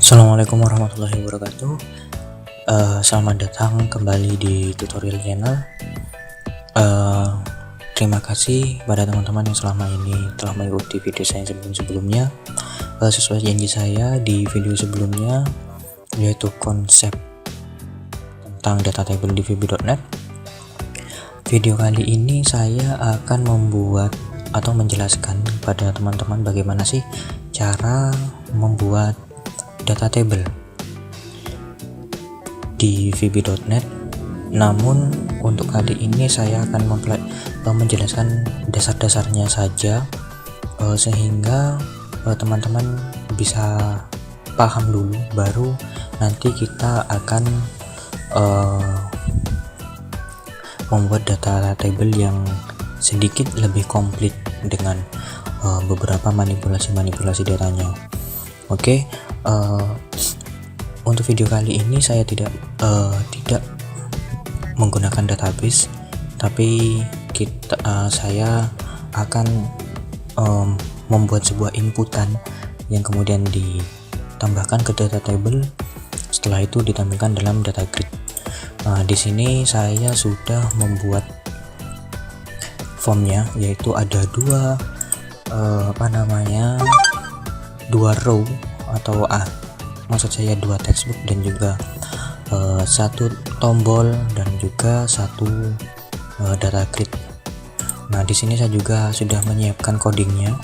Assalamualaikum warahmatullahi wabarakatuh. Selamat datang kembali di tutorial channel. Terima kasih pada teman-teman yang selama ini telah mengikuti video saya sebelum-sebelumnya. Sesuai janji saya di video sebelumnya, yaitu konsep tentang data table di VB.NET. Video kali ini saya akan membuat atau menjelaskan kepada teman-teman bagaimana sih cara membuat data table di VB.NET. Namun untuk kali ini saya akan menjelaskan dasar-dasarnya saja, sehingga teman-teman bisa paham dulu, baru nanti kita akan membuat data table yang sedikit lebih komplit dengan beberapa manipulasi datanya. Oke. Untuk video kali ini saya tidak menggunakan database, tapi saya akan membuat sebuah inputan yang kemudian ditambahkan ke data table. Setelah itu ditampilkan dalam data grid. Di sini saya sudah membuat formnya, yaitu ada dua row atau maksud saya dua textbook dan juga satu tombol dan juga satu data grid. Nah, di sini saya juga sudah menyiapkan codingnya.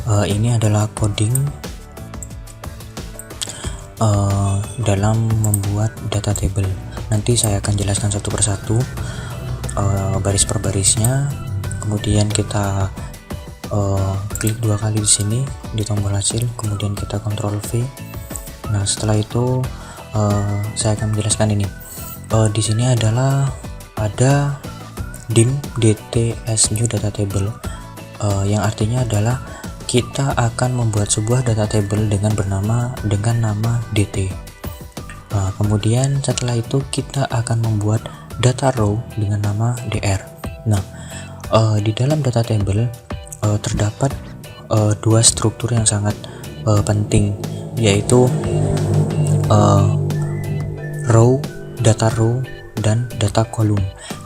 Ini adalah coding dalam membuat data table. Nanti saya akan jelaskan satu persatu baris per barisnya. Kemudian kita klik dua kali di sini di tombol hasil, kemudian kita Ctrl V. Nah, setelah itu saya akan menjelaskan ini. Di sini ada dim dts new data table, yang artinya adalah kita akan membuat sebuah data table dengan nama dt. Kemudian setelah itu kita akan membuat data row dengan nama dr. Nah, di dalam data table terdapat dua struktur yang sangat penting, yaitu data row dan data kolom.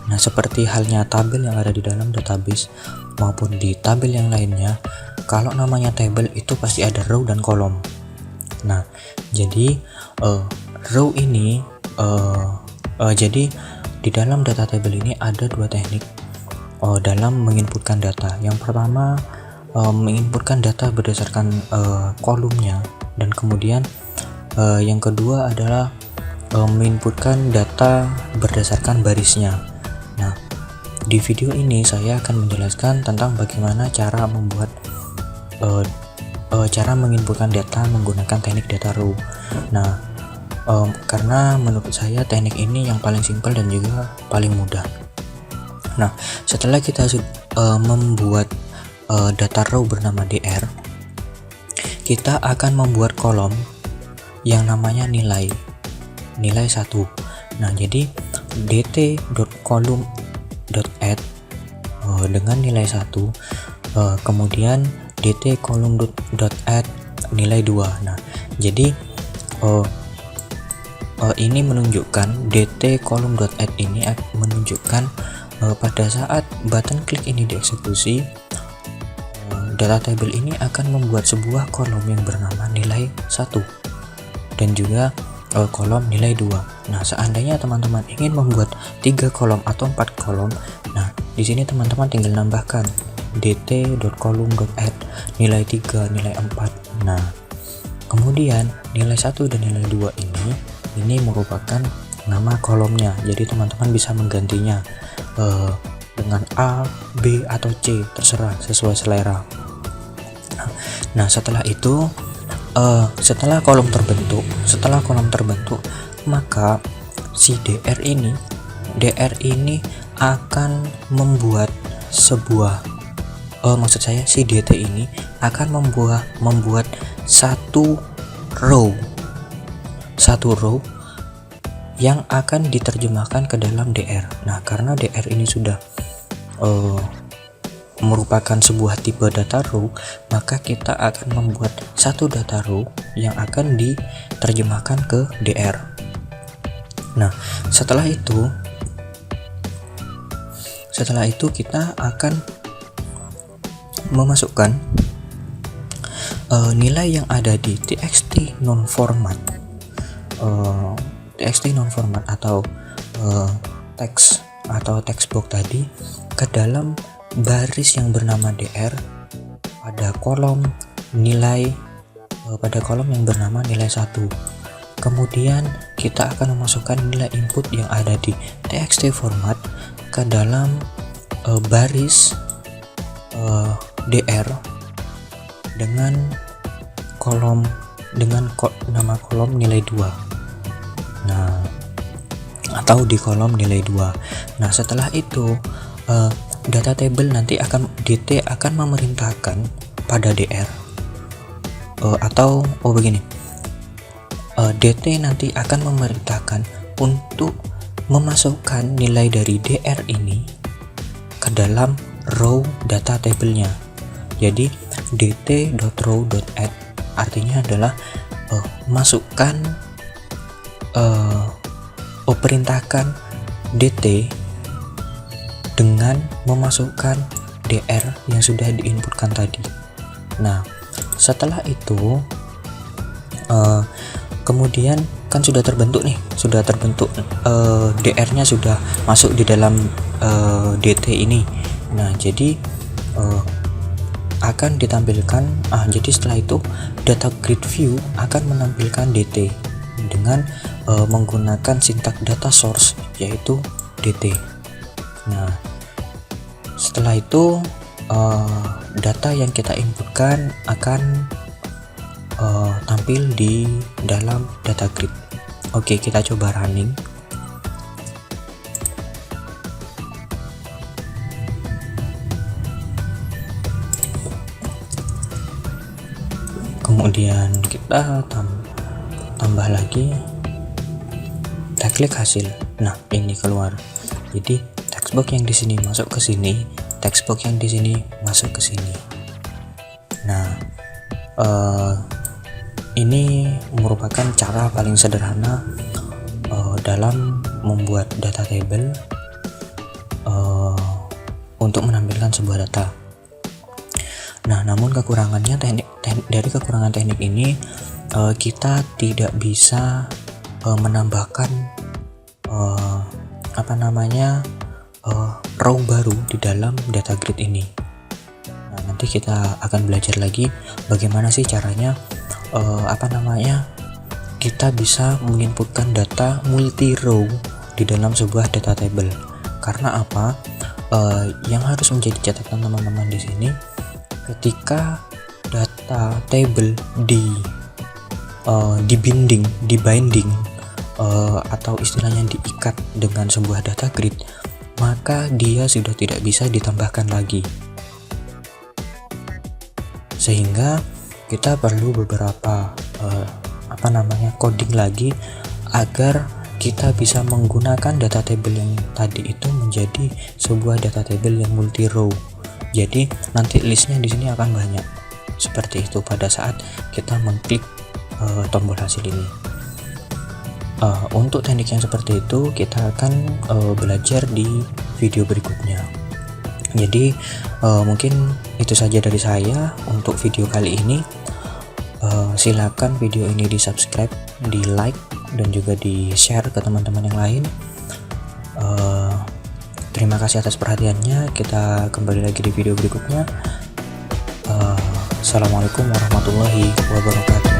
Nah, seperti halnya tabel yang ada di dalam database maupun di tabel yang lainnya, kalau namanya table itu pasti ada row dan kolom. Nah, jadi row ini jadi di dalam data table ini ada dua teknik dalam menginputkan data. Yang pertama, menginputkan data berdasarkan kolomnya, dan kemudian yang kedua adalah menginputkan data berdasarkan barisnya. Nah, di video ini saya akan menjelaskan tentang bagaimana cara membuat cara menginputkan data menggunakan teknik data row. Nah, karena menurut saya teknik ini yang paling simpel dan juga paling mudah. Nah, setelah kita membuat data row bernama dr, kita akan membuat kolom yang namanya nilai 1. Nah, jadi dt.column.add dengan nilai 1, kemudian dt.column.add nilai 2. Nah, jadi ini menunjukkan dt.column.add ini menunjukkan pada saat button klik ini dieksekusi, data table ini akan membuat sebuah kolom yang bernama nilai 1 dan juga kolom nilai 2. Nah, seandainya teman-teman ingin membuat 3 kolom atau 4 kolom, nah di sini teman-teman tinggal nambahkan dt.column.add nilai 3, nilai 4. Nah, kemudian nilai 1 dan nilai 2 ini merupakan nama kolomnya. Jadi teman-teman bisa menggantinya dengan A, B, atau C, terserah sesuai selera. Nah, setelah itu setelah kolom terbentuk, maka si dr ini akan membuat sebuah si dt ini akan membuat satu row yang akan diterjemahkan ke dalam dr. Nah, karena dr ini sudah merupakan sebuah tipe data row, maka kita akan membuat satu data row yang akan diterjemahkan ke DR. Nah, setelah itu kita akan memasukkan nilai yang ada di txt non format atau teks atau text box tadi ke dalam baris yang bernama DR pada kolom yang bernama nilai 1. Kemudian kita akan memasukkan nilai input yang ada di txt format ke dalam baris DR dengan nama kolom nilai 2. Nah, atau di kolom nilai 2. Nah, setelah itu data table nanti DT akan memerintahkan pada DR DT nanti akan memerintahkan untuk memasukkan nilai dari DR ini ke dalam row data table-nya. Jadi dt.row.add artinya adalah perintahkan DT dengan memasukkan DR yang sudah diinputkan tadi. Nah, setelah itu kemudian kan sudah terbentuk DR-nya sudah masuk di dalam DT ini. Nah, jadi akan ditampilkan jadi setelah itu data grid view akan menampilkan DT dengan menggunakan sintak data source yaitu DT. Nah, setelah itu data yang kita inputkan akan tampil di dalam data grid. Oke, kita coba running. Kemudian kita tambah lagi, kita klik hasil. Nah, ini keluar. Jadi textbox yang di sini masuk ke sini, textbox yang di sini masuk ke sini. Nah, ini merupakan cara paling sederhana dalam membuat data table untuk menampilkan sebuah data. Nah, namun kekurangannya dari kekurangan teknik ini kita tidak bisa menambahkan row baru di dalam data grid ini. Nah, nanti kita akan belajar lagi bagaimana sih caranya kita bisa menginputkan data multi row di dalam sebuah data table. Karena apa? Yang harus menjadi catatan teman-teman di sini, ketika data table dibinding atau istilahnya diikat dengan sebuah data grid, maka dia sudah tidak bisa ditambahkan lagi. Sehingga kita perlu beberapa coding lagi agar kita bisa menggunakan data table yang tadi itu menjadi sebuah data table yang multi row. Jadi nanti listnya di sini akan banyak. Seperti itu pada saat kita mengklik tombol hasil ini. Untuk teknik yang seperti itu kita akan belajar di video berikutnya. Jadi mungkin itu saja dari saya untuk video kali ini. Silakan video ini di subscribe, di like, dan juga di share ke teman-teman yang lain. Terima kasih atas perhatiannya. Kita kembali lagi di video berikutnya. Assalamualaikum warahmatullahi wabarakatuh.